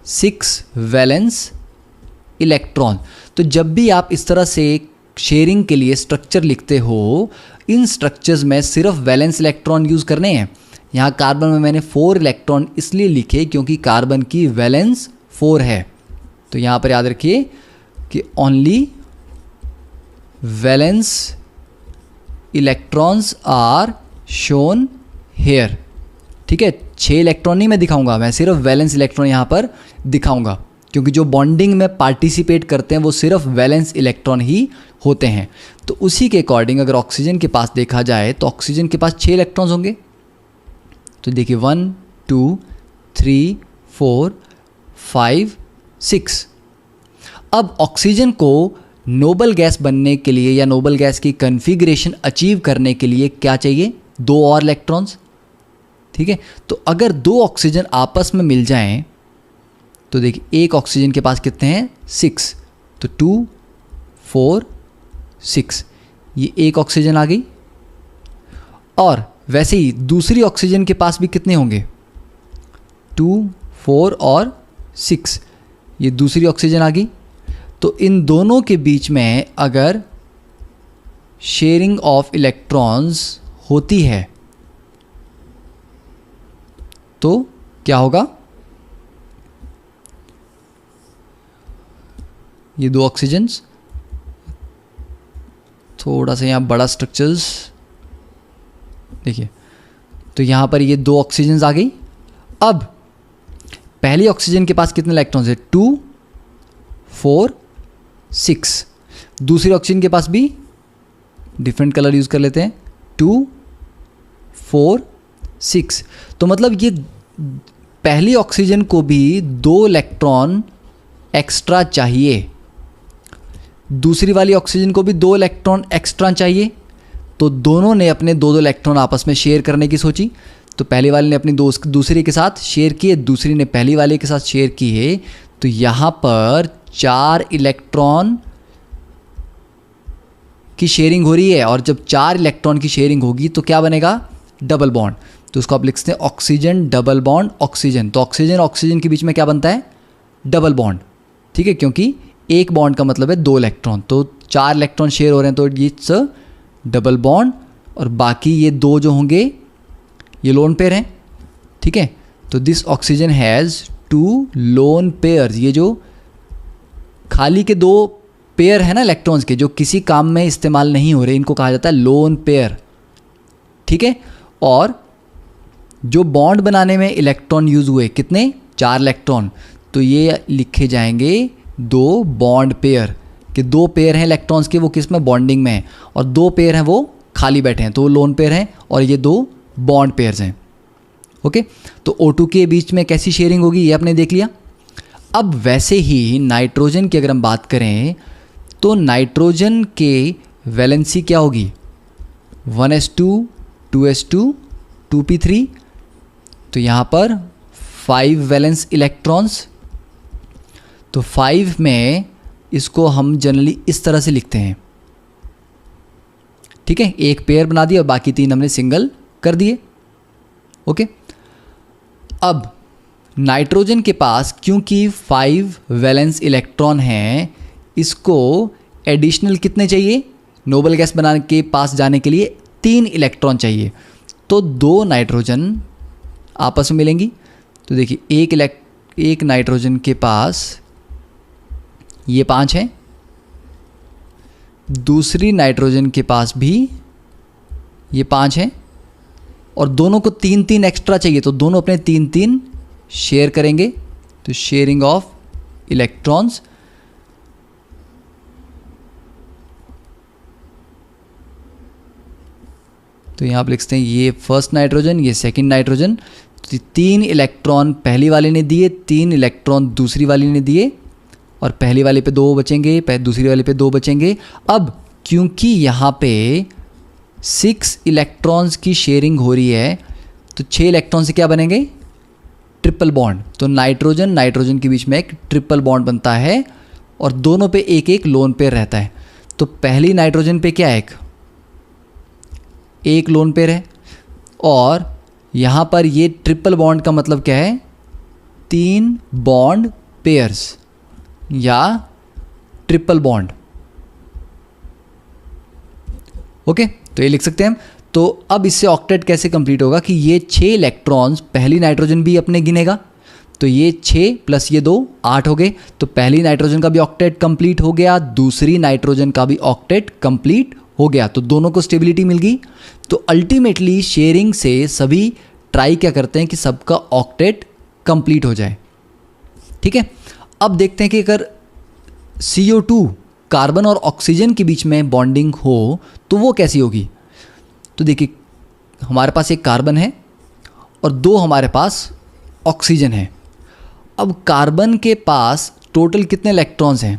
6 वैलेंस इलेक्ट्रॉन। तो जब भी आप इस तरह से शेयरिंग के लिए स्ट्रक्चर लिखते हो, इन स्ट्रक्चर्स में सिर्फ वैलेंस इलेक्ट्रॉन यूज़ करने हैं। यहाँ कार्बन में मैंने 4 इलेक्ट्रॉन इसलिए लिखे क्योंकि कार्बन की वैलेंस 4 है। तो यहाँ पर याद रखिए कि only valence electrons are shown here, ठीक है। 6 इलेक्ट्रॉन नहीं मैं दिखाऊंगा, मैं सिर्फ वैलेंस इलेक्ट्रॉन यहाँ पर दिखाऊंगा, क्योंकि जो बॉन्डिंग में पार्टिसिपेट करते हैं वो सिर्फ वैलेंस इलेक्ट्रॉन ही होते हैं। तो उसी के अकॉर्डिंग अगर ऑक्सीजन के पास देखा जाए तो ऑक्सीजन के पास 6 इलेक्ट्रॉन्स होंगे। तो देखिए 1 2 3 4 5 6। अब ऑक्सीजन को नोबल गैस बनने के लिए या नोबल गैस की कन्फिग्रेशन अचीव करने के लिए क्या चाहिए, 2 और इलेक्ट्रॉन्स, ठीक है। तो अगर 2 ऑक्सीजन आपस में मिल जाएं तो देखिए एक ऑक्सीजन के पास कितने हैं, 6, तो 2 4 6, ये एक ऑक्सीजन आ गई। और वैसे ही दूसरी ऑक्सीजन के पास भी कितने होंगे, 2 4 और 6, ये दूसरी ऑक्सीजन आ गई। तो इन दोनों के बीच में अगर शेयरिंग ऑफ इलेक्ट्रॉन्स होती है तो क्या होगा, ये 2 ऑक्सीजन्स, थोड़ा सा यहाँ बड़ा स्ट्रक्चर्स देखिए, तो यहाँ पर ये 2 ऑक्सीजन्स आ गई। अब पहली ऑक्सीजन के पास कितने इलेक्ट्रॉन्स है, 2 4 6। दूसरी ऑक्सीजन के पास भी डिफरेंट कलर यूज़ कर लेते हैं, 2 4 6। तो मतलब ये पहली ऑक्सीजन को भी 2 इलेक्ट्रॉन एक्स्ट्रा चाहिए, दूसरी वाली ऑक्सीजन को भी 2 इलेक्ट्रॉन एक्स्ट्रा चाहिए। तो दोनों ने अपने 2-2 इलेक्ट्रॉन आपस में शेयर करने की सोची। तो पहले वाले ने अपनी दूसरे के साथ शेयर किए, दूसरी ने पहली वाले के साथ शेयर किए। तो यहाँ पर 4 इलेक्ट्रॉन की शेयरिंग हो रही है, और जब 4 इलेक्ट्रॉन की शेयरिंग होगी तो क्या बनेगा, डबल बॉन्ड। तो उसको आप लिखते हैं ऑक्सीजन डबल बॉन्ड ऑक्सीजन। तो ऑक्सीजन ऑक्सीजन के बीच में क्या बनता है, डबल बॉन्ड, ठीक है, क्योंकि एक बॉन्ड का मतलब है 2 इलेक्ट्रॉन, तो 4 इलेक्ट्रॉन शेयर हो रहे हैं तो इट्स डबल बॉन्ड। और बाकी ये 2 जो होंगे ये लोन पेयर हैं, ठीक है। तो this oxygen has 2 lone pairs. ये जो खाली के 2 पेयर है ना इलेक्ट्रॉन्स के, जो किसी काम में इस्तेमाल नहीं हो रहे, इनको कहा जाता है लोन पेयर, ठीक है। और जो बॉन्ड बनाने में इलेक्ट्रॉन यूज़ हुए कितने, 4 इलेक्ट्रॉन, तो ये लिखे जाएंगे 2 बॉन्ड पेयर, कि 2 पेयर हैं इलेक्ट्रॉन्स के, वो किस में, बॉन्डिंग में हैं, और 2 पेयर हैं वो खाली बैठे हैं, तो वो लोन पेयर हैं, और ये 2 बॉन्ड पेयर्स हैं। ओके, तो O2 के बीच में कैसी शेयरिंग होगी ये आपने देख लिया। अब वैसे ही नाइट्रोजन की अगर हम बात करें तो नाइट्रोजन के वैलेंसी क्या होगी, 1s2 2s2 2p3। तो यहाँ पर 5 वैलेंस इलेक्ट्रॉन्स। तो 5 में इसको हम जनरली इस तरह से लिखते हैं, ठीक है, एक पेयर बना दिया और बाकी 3 हमने सिंगल कर दिए। ओके, अब नाइट्रोजन के पास क्योंकि 5 वैलेंस इलेक्ट्रॉन हैं, इसको एडिशनल कितने चाहिए, नोबल गैस बनाने के पास जाने के लिए 3 इलेक्ट्रॉन चाहिए। तो 2 नाइट्रोजन आपस में मिलेंगी। तो देखिए एक नाइट्रोजन के पास ये 5 हैं, दूसरी नाइट्रोजन के पास भी ये 5 है, और दोनों को 3-3 एक्स्ट्रा चाहिए, तो दोनों अपने 3-3 शेयर करेंगे, तो शेयरिंग ऑफ इलेक्ट्रॉन्स। तो यहाँ आप लिखते हैं ये फर्स्ट नाइट्रोजन, ये सेकंड नाइट्रोजन, तो 3 इलेक्ट्रॉन पहली वाले ने दिए, 3 इलेक्ट्रॉन दूसरी वाली ने दिए, और पहली वाले पे 2 बचेंगे, दूसरी वाले पे 2 बचेंगे। अब क्योंकि यहाँ पे 6 इलेक्ट्रॉन्स की शेयरिंग हो रही है, तो 6 इलेक्ट्रॉन से क्या बनेंगे, ट्रिपल बॉन्ड। तो नाइट्रोजन नाइट्रोजन के बीच में एक ट्रिपल बॉन्ड बनता है, और दोनों पे एक एक लोन पेयर रहता है। तो पहली नाइट्रोजन पे क्या है, एक लोन पेयर है, और यहाँ पर ये ट्रिपल बॉन्ड का मतलब क्या है, 3 बॉन्ड पेयर्स या ट्रिपल बॉन्ड। ओके, तो ये लिख सकते हैं हम। तो अब इससे ऑक्टेट कैसे कंप्लीट होगा कि ये 6 इलेक्ट्रॉन्स, पहली नाइट्रोजन भी अपने गिनेगा, तो ये 6 प्लस ये 2 8 हो गए, तो पहली नाइट्रोजन का भी ऑक्टेट कंप्लीट हो गया, दूसरी नाइट्रोजन का भी ऑक्टेट कंप्लीट हो गया, तो दोनों को स्टेबिलिटी मिल गई। तो अल्टीमेटली शेयरिंग से सभी ट्राई क्या करते हैं कि सबका ऑक्टेट कंप्लीट हो जाए। ठीक है, अब देखते हैं कि अगर CO2 कार्बन और ऑक्सीजन के बीच में बॉन्डिंग हो तो वो कैसी होगी। तो देखिए, हमारे पास एक कार्बन है और 2 हमारे पास ऑक्सीजन है। अब कार्बन के पास टोटल कितने इलेक्ट्रॉन्स हैं,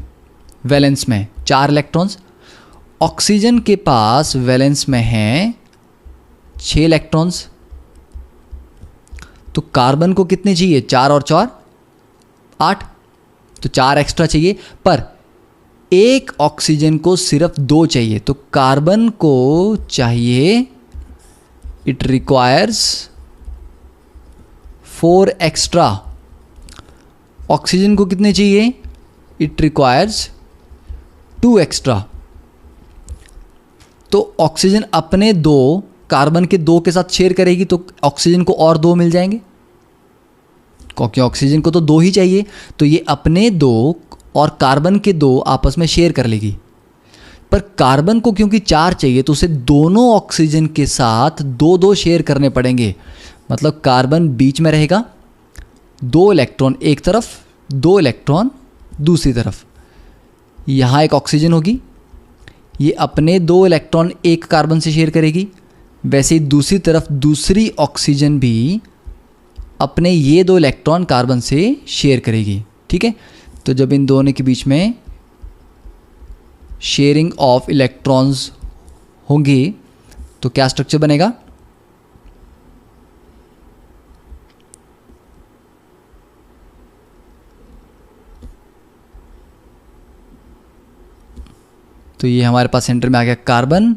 वैलेंस में 4 इलेक्ट्रॉन्स। ऑक्सीजन के पास वैलेंस में हैं 6 इलेक्ट्रॉन्स। तो कार्बन को कितने चाहिए, 4 और 4 8, तो 4 एक्स्ट्रा चाहिए, पर एक ऑक्सीजन को सिर्फ 2 चाहिए। तो कार्बन को चाहिए, इट रिक्वायर्स 4 एक्स्ट्रा। ऑक्सीजन को कितने चाहिए, इट रिक्वायर्स 2 एक्स्ट्रा। तो ऑक्सीजन अपने 2 कार्बन के 2 के साथ शेयर करेगी, तो ऑक्सीजन को और 2 मिल जाएंगे, क्योंकि ऑक्सीजन को तो 2 ही चाहिए। तो ये अपने 2 और कार्बन के 2 आपस में शेयर कर लेगी। पर कार्बन को क्योंकि 4 चाहिए, तो उसे दोनों ऑक्सीजन के साथ 2-2 शेयर करने पड़ेंगे। मतलब कार्बन बीच में रहेगा, 2 इलेक्ट्रॉन एक तरफ, 2 इलेक्ट्रॉन दूसरी तरफ। यहाँ एक ऑक्सीजन होगी, ये अपने 2 इलेक्ट्रॉन एक कार्बन से शेयर करेगी। वैसे ही दूसरी तरफ दूसरी ऑक्सीजन भी अपने ये 2 इलेक्ट्रॉन कार्बन से शेयर करेगी। ठीक है, तो जब इन दोनों के बीच में शेयरिंग ऑफ इलेक्ट्रॉन्स होंगी तो क्या स्ट्रक्चर बनेगा, तो ये हमारे पास सेंटर में आ गया कार्बन,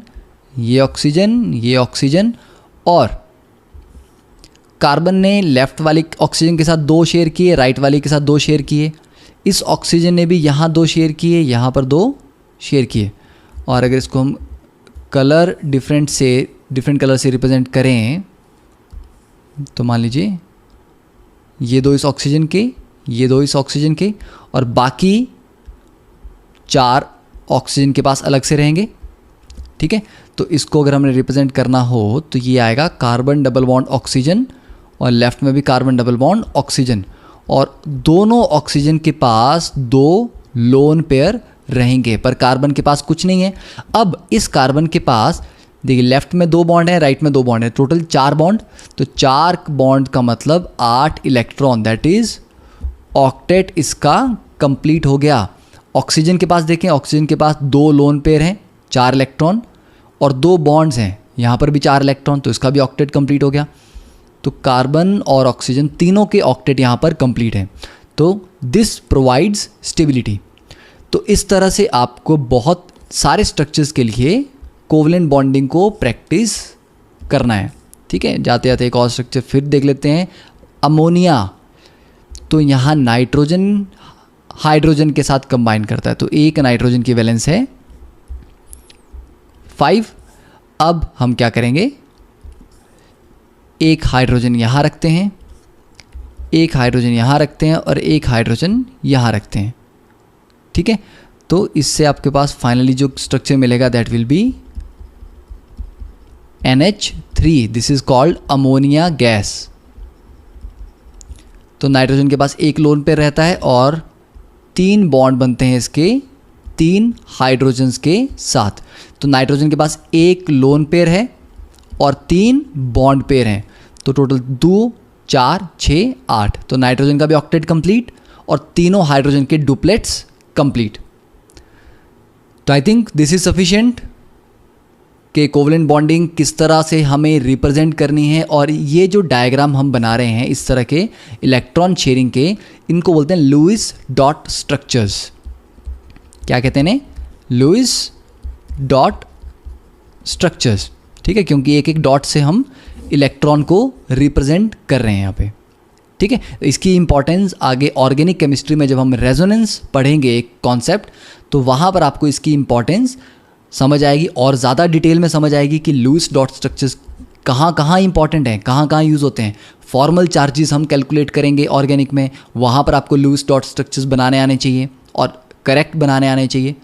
ये ऑक्सीजन, और कार्बन ने लेफ्ट वाली ऑक्सीजन के साथ 2 शेयर किए, राइट वाली के साथ 2 शेयर किए। इस ऑक्सीजन ने भी यहाँ 2 शेयर किए, यहाँ पर 2 शेयर किए। और अगर इसको हम कलर डिफरेंट कलर से रिप्रेजेंट करें, तो मान लीजिए ये 2 इस ऑक्सीजन के, ये 2 इस ऑक्सीजन के, और बाकी 4 ऑक्सीजन के पास अलग से रहेंगे। ठीक है, तो इसको अगर हमें रिप्रेजेंट करना हो तो ये आएगा कार्बन डबल बॉन्ड ऑक्सीजन, और लेफ्ट में भी कार्बन डबल बॉन्ड ऑक्सीजन, और दोनों ऑक्सीजन के पास 2 लोन पेयर रहेंगे, पर कार्बन के पास कुछ नहीं है। अब इस कार्बन के पास देखिए, लेफ्ट में 2 बॉन्ड है, राइट में 2 बॉन्ड है, टोटल 4 बॉन्ड। तो 4 बॉन्ड का मतलब 8 इलेक्ट्रॉन, दैट इज ऑक्टेट इसका कंप्लीट हो गया। ऑक्सीजन के पास देखें, ऑक्सीजन के पास 2 लोन पेयर हैं, 4 इलेक्ट्रॉन, और 2 बॉन्ड्स हैं, यहाँ पर भी 4 इलेक्ट्रॉन, तो इसका भी ऑक्टेट कंप्लीट हो गया। तो कार्बन और ऑक्सीजन तीनों के ऑक्टेट यहाँ पर कंप्लीट हैं। तो दिस प्रोवाइड्स स्टेबिलिटी। तो इस तरह से आपको बहुत सारे स्ट्रक्चर्स के लिए कोवलेंट बॉन्डिंग को प्रैक्टिस करना है। ठीक है, जाते जाते एक और स्ट्रक्चर फिर देख लेते हैं, अमोनिया। तो यहाँ नाइट्रोजन हाइड्रोजन के साथ कंबाइन करता है, तो एक नाइट्रोजन की वैलेंस है 5। अब हम क्या करेंगे, एक हाइड्रोजन यहाँ रखते हैं, एक हाइड्रोजन यहाँ रखते हैं, और एक हाइड्रोजन यहाँ रखते हैं। ठीक है, तो इससे आपके पास फाइनली जो स्ट्रक्चर मिलेगा that will be NH3, this is called ammonia gas. तो नाइट्रोजन के पास एक लोन पेयर रहता है और 3 बॉन्ड बनते हैं इसके 3 हाइड्रोजन्स के साथ। तो नाइट्रोजन के पास एक लोन पेयर है और 3 बॉन्ड पेयर हैं, तो टोटल 2 4 6 8। तो नाइट्रोजन का भी ऑक्टेट कंप्लीट और तीनों हाइड्रोजन के डुप्लेट्स कंप्लीट। तो I think this is sufficient कि कोवलेंट बॉन्डिंग किस तरह से हमें रिप्रेजेंट करनी है। और ये जो डायग्राम हम बना रहे हैं इस तरह के इलेक्ट्रॉन शेयरिंग के, इनको बोलते हैं लुईस डॉट स्ट्रक्चर्स। क्या कहते हैं इन्हें? लुईस डॉट स्ट्रक्चर्स, ठीक है, क्योंकि एक एक डॉट से हम इलेक्ट्रॉन को रिप्रेजेंट कर रहे हैं यहाँ पे, ठीक है। इसकी इंपॉर्टेंस आगे ऑर्गेनिक केमिस्ट्री में जब हम रेजोनेंस पढ़ेंगे एक कॉन्सेप्ट, तो वहाँ पर आपको इसकी इंपॉर्टेंस समझ आएगी और ज़्यादा डिटेल में समझ आएगी कि लुईस डॉट स्ट्रक्चर्स कहाँ कहाँ इंपॉर्टेंट हैं, कहाँ कहाँ यूज़ होते हैं। फॉर्मल चार्जेस हम कैलकुलेट करेंगे ऑर्गेनिक में, वहाँ पर आपको लुईस डॉट स्ट्रक्चर्स बनाने आने चाहिए और करेक्ट बनाने आने चाहिए,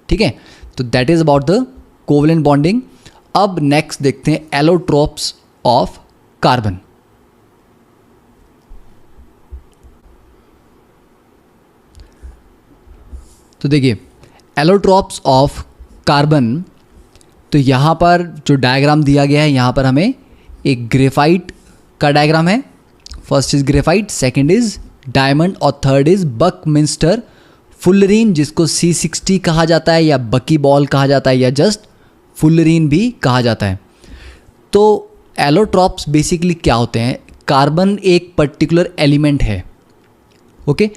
ठीक है। तो that is about the covalent bonding. अब नेक्स्ट देखते हैं एलोट्रोप्स ऑफ कार्बन। तो देखिए एलोट्रोप्स ऑफ कार्बन, तो यहाँ पर जो डायग्राम दिया गया है, यहाँ पर हमें एक ग्रेफाइट का डायग्राम है। First is graphite, second is diamond और थर्ड इज बकमिंस्टर फुलरीन, जिसको C60 कहा जाता है या बकी बॉल कहा जाता है या जस्ट फुलरीन भी कहा जाता है। तो एलोट्रोप्स बेसिकली क्या होते हैं? कार्बन एक पर्टिकुलर एलिमेंट है, ओके।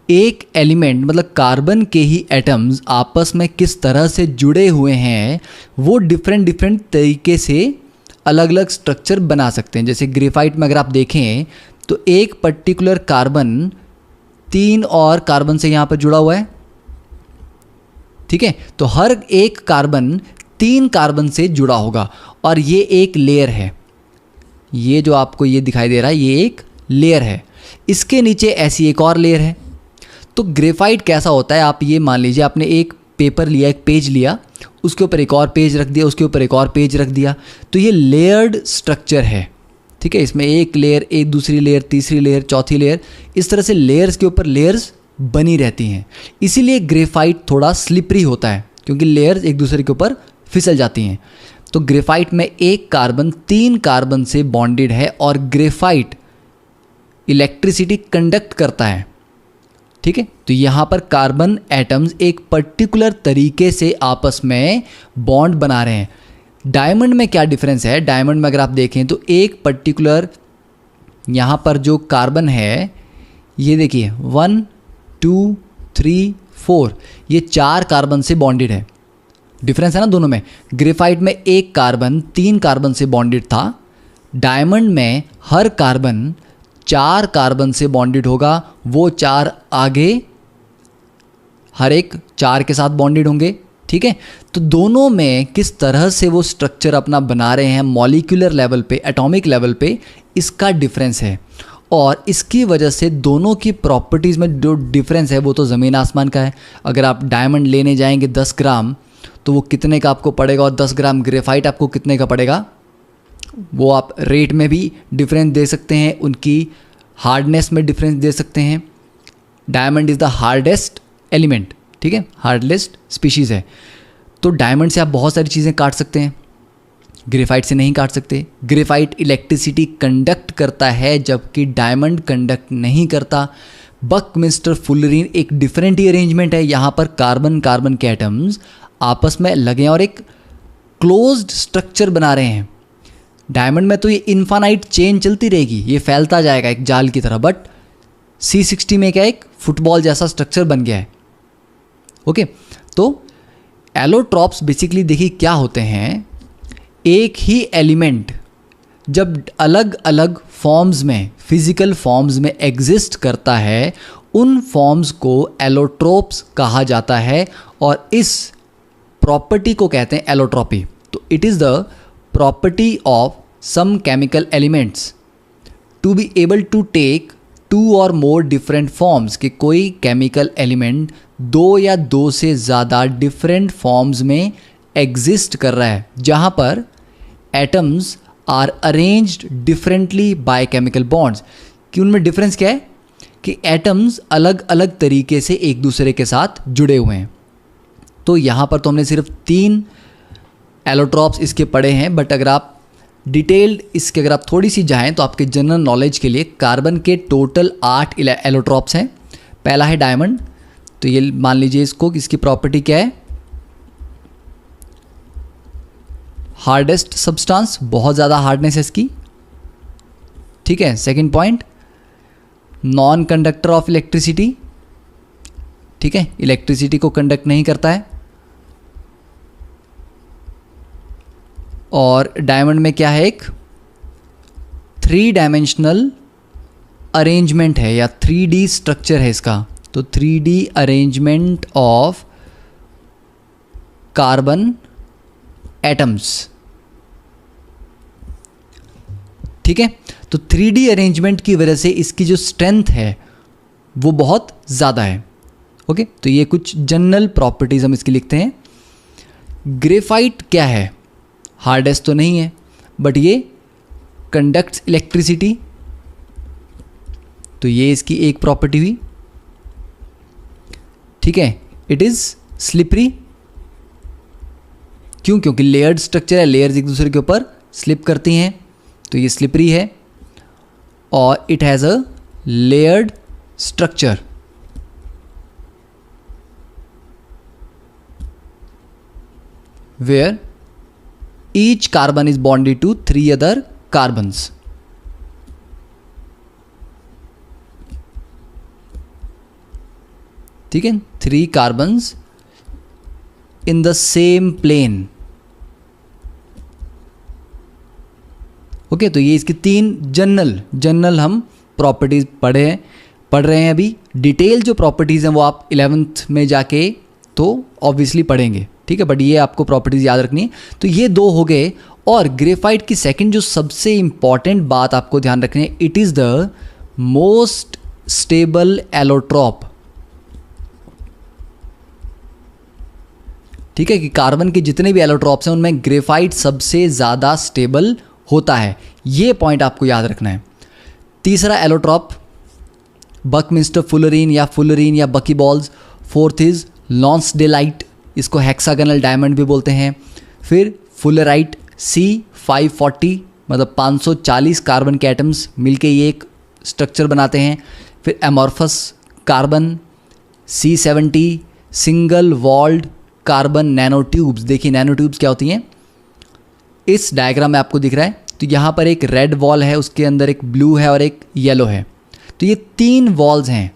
एक एलिमेंट मतलब कार्बन के ही एटम्स आपस में किस तरह से जुड़े हुए हैं, वो डिफरेंट तरीके से अलग अलग स्ट्रक्चर बना सकते हैं। जैसे ग्रेफाइट में अगर आप देखें तो एक पर्टिकुलर कार्बन 3 और कार्बन से यहाँ पर जुड़ा हुआ है, ठीक है। तो हर एक कार्बन 3 कार्बन से जुड़ा होगा और ये एक लेयर है। ये जो आपको ये दिखाई दे रहा है, ये एक लेयर है। इसके नीचे ऐसी एक और लेयर है। तो ग्रेफाइट कैसा होता है, आप ये मान लीजिए आपने एक पेपर लिया, एक पेज लिया, उसके ऊपर एक और पेज रख दिया, उसके ऊपर एक और पेज रख दिया, तो ये लेयर्ड स्ट्रक्चर है, ठीक है। इसमें एक लेयर, एक दूसरी लेयर, तीसरी लेयर, चौथी लेयर, इस तरह से लेयर्स के ऊपर लेयर्स बनी रहती हैं। इसीलिए ग्रेफाइट थोड़ा स्लिपरी होता है, क्योंकि लेयर्स एक दूसरे के ऊपर फिसल जाती हैं। तो ग्रेफाइट में एक कार्बन 3 कार्बन से बॉन्डेड है और ग्रेफाइट इलेक्ट्रिसिटी कंडक्ट करता है, ठीक है। तो यहाँ पर कार्बन एटम्स एक पर्टिकुलर तरीके से आपस में बॉन्ड बना रहे हैं। डायमंड में क्या डिफरेंस है? डायमंड में अगर आप देखें तो एक पर्टिकुलर यहाँ पर जो कार्बन है, ये देखिए 1 2 3 4, ये 4 कार्बन से बॉन्डेड है। डिफरेंस है ना दोनों में। ग्रेफाइट में एक कार्बन 3 कार्बन से बॉन्डेड था, डायमंड में हर कार्बन 4 कार्बन से बॉन्डेड होगा। वो 4 आगे हर एक 4 के साथ बॉन्डेड होंगे, ठीक है। तो दोनों में किस तरह से वो स्ट्रक्चर अपना बना रहे हैं मॉलिक्यूलर लेवल पे, एटॉमिक लेवल पे, इसका डिफरेंस है। और इसकी वजह से दोनों की प्रॉपर्टीज़ में जो डिफरेंस है वो तो ज़मीन आसमान का है। अगर आप डायमंड लेने जाएंगे 10 ग्राम, तो वो कितने का आपको पड़ेगा, और 10 ग्राम ग्रेफाइट आपको कितने का पड़ेगा, वो आप रेट में भी डिफरेंस दे सकते हैं, उनकी हार्डनेस में डिफरेंस दे सकते हैं। Diamond is the hardest element, ठीक है, हार्डेस्ट स्पीशीज़ है। तो डायमंड से आप बहुत सारी चीज़ें काट सकते हैं, ग्रेफाइट से नहीं काट सकते। ग्रेफाइट इलेक्ट्रिसिटी कंडक्ट करता है जबकि डायमंड कंडक्ट नहीं करता। बकमिंस्टर फुलरीन एक डिफरेंट ही अरेंजमेंट है। यहाँ पर कार्बन कार्बन के एटम्स आपस में लगे हैं और एक क्लोज्ड स्ट्रक्चर बना रहे हैं। डायमंड में तो ये इन्फानाइट चेन चलती रहेगी, ये फैलता जाएगा एक जाल की तरह, बट C60 में क्या एक फुटबॉल जैसा स्ट्रक्चर बन गया है, ओके। तो एलोट्रोप्स बेसिकली देखिए क्या होते हैं, एक ही एलिमेंट जब अलग अलग फॉर्म्स में, फिजिकल फॉर्म्स में एग्जिस्ट करता है, उन फॉर्म्स को एलोट्रोप्स कहा जाता है और इस प्रॉपर्टी को कहते हैं एलोट्रॉपी। तो it is the property of some chemical elements to be able to take 2 or more different forms, कि कोई केमिकल एलिमेंट 2 या 2 से ज़्यादा डिफरेंट फॉर्म्स में एग्जिस्ट कर रहा है, जहाँ पर atoms are arranged differently by chemical bonds, कि उनमें डिफरेंस क्या है कि एटम्स अलग अलग तरीके से एक दूसरे के साथ जुड़े हुए हैं। तो यहाँ पर तो हमने सिर्फ 3 एलोट्रॉप्स इसके पढ़े हैं, बट अगर आप डिटेल्ड इसके अगर आप थोड़ी सी जाएं तो आपके जनरल नॉलेज के लिए कार्बन के टोटल 8 एलोट्रॉप्स हैं। पहला है डायमंड, तो ये मान लीजिए इसको, इसकी प्रॉपर्टी क्या है, हार्डेस्ट सब्सटेंस, बहुत ज़्यादा हार्डनेस है इसकी, ठीक है। Second point, non conductor of electricity, ठीक है, इलेक्ट्रिसिटी को कंडक्ट नहीं करता है। और डायमंड में क्या है, एक 3 डायमेंशनल अरेंजमेंट है या 3D स्ट्रक्चर है इसका, तो 3D arrangement of carbon atoms, ठीक है। तो 3D अरेंजमेंट की वजह से इसकी जो स्ट्रेंथ है वो बहुत ज़्यादा है। ओके, तो ये कुछ जनरल प्रॉपर्टीज हम इसकी लिखते हैं। ग्रेफाइट क्या है, हार्डेस्ट तो नहीं है, बट ये कंडक्ट्स इलेक्ट्रिसिटी, तो ये इसकी एक प्रॉपर्टी हुई, ठीक है। इट इज़ स्लिपरी, क्यों, क्योंकि लेयर्ड स्ट्रक्चर है, लेयर्स एक दूसरे के ऊपर स्लिप करती हैं, तो ये स्लिपरी है। और it has a layered structure, where each carbon is bonded to 3 other carbons. ठीक है, 3 carbons in the same plane. Okay, तो ये इसकी 3 जनरल हम प्रॉपर्टीज पढ़ रहे हैं। अभी डिटेल जो प्रॉपर्टीज हैं वो आप 11th में जाके तो ऑब्वियसली पढ़ेंगे, ठीक है, बट ये आपको प्रॉपर्टीज याद रखनी है। तो ये 2 हो गए। और ग्रेफाइट की सेकंड जो सबसे इंपॉर्टेंट बात आपको ध्यान रखनी है, it is the most stable allotrope, ठीक है, कि कार्बन के जितने भी एलोट्रॉप्स हैं उनमें ग्रेफाइट सबसे ज़्यादा स्टेबल होता है, ये पॉइंट आपको याद रखना है। तीसरा एलोट्रॉप बकमिंस्टर फुलरीन या बकीबॉल्स। फोर्थ इज लॉन्सडेलाइट, इसको हेक्सागनल डायमंड भी बोलते हैं। फिर फुलराइट C540, मतलब 540 कार्बन के एटम्स मिलके ये एक स्ट्रक्चर बनाते हैं। फिर amorphous carbon C70, single walled carbon nanotubes. देखिए नैनो ट्यूब्स क्या होती हैं, इस डायग्राम में आपको दिख रहा है। तो यहाँ पर एक रेड वॉल है, उसके अंदर एक ब्लू है और एक येलो है, तो ये 3 वॉल्स हैं,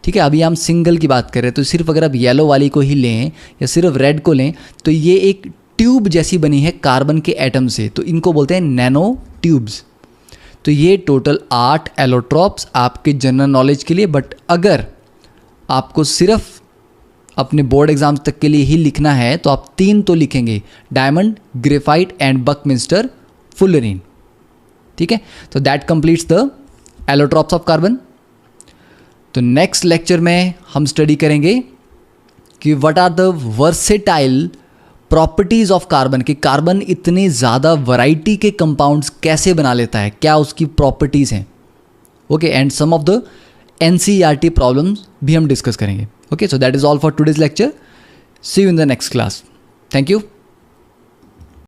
ठीक है। अभी हम सिंगल की बात कर रहे हैं, तो सिर्फ अगर आप येलो वाली को ही लें या सिर्फ रेड को लें तो ये एक ट्यूब जैसी बनी है कार्बन के एटम से, तो इनको बोलते हैं नैनो ट्यूब्स। तो ये टोटल 8 एलोट्रॉप्स आपके जनरल नॉलेज के लिए। बट अगर आपको सिर्फ अपने बोर्ड एग्जाम्स तक के लिए ही लिखना है तो आप 3 तो लिखेंगे, diamond, graphite and buckminsterfullerene, ठीक है। तो that completes the allotropes of carbon. तो नेक्स्ट लेक्चर में हम स्टडी करेंगे कि what are the versatile properties of carbon, कि कार्बन इतने ज़्यादा वैरायटी के कंपाउंड्स कैसे बना लेता है, क्या उसकी प्रॉपर्टीज़ हैं। Okay, and some of the NCERT problems भी हम डिस्कस करेंगे। Okay, so that is all for today's lecture. See you in the next class. Thank you.